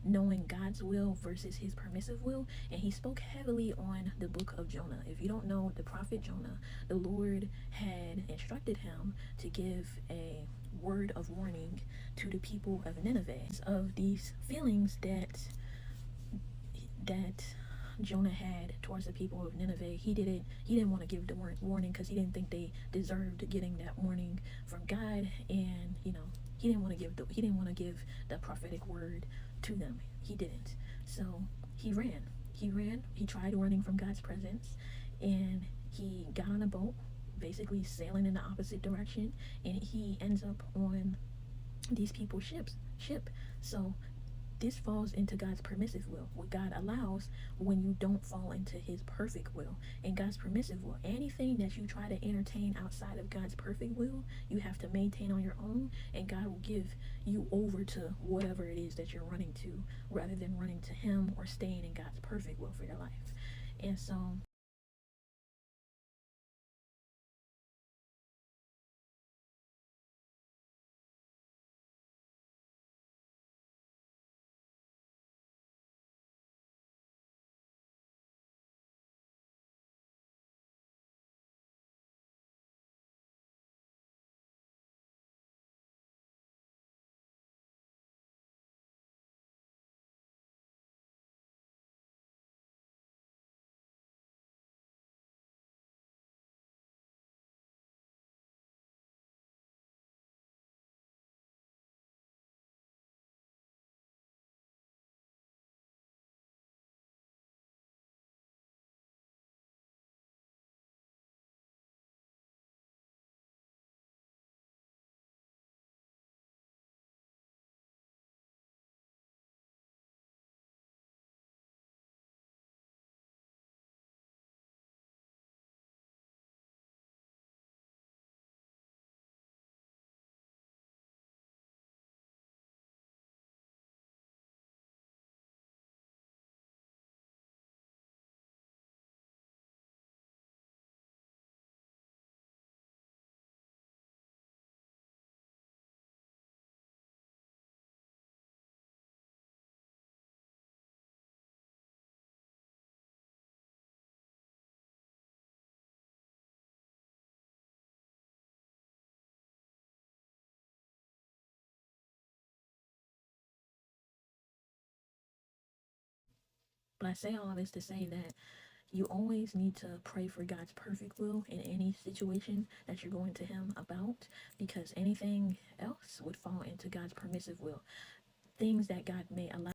knowing God's will versus his permissive will. And he spoke heavily on the book of Jonah. If you don't know the prophet Jonah, the Lord had instructed him to give a word of warning to the people of Nineveh of these feelings that Jonah had towards the people of Nineveh. He didn't want to give the warning because he didn't think they deserved getting that warning from God. And he didn't want to give the prophetic word to them. He didn't. So he tried running from God's presence, and he got on a boat, basically sailing in the opposite direction, and he ends up on these people's ship. So this falls into God's permissive will. What God allows when you don't fall into his perfect will. And God's permissive will, anything that you try to entertain outside of God's perfect will, you have to maintain on your own, and God will give you over to whatever it is that you're running to, rather than running to him or staying in God's perfect will for your life. And so but I say all this to say that you always need to pray for God's perfect will in any situation that you're going to him about, because anything else would fall into God's permissive will. Things that God may allow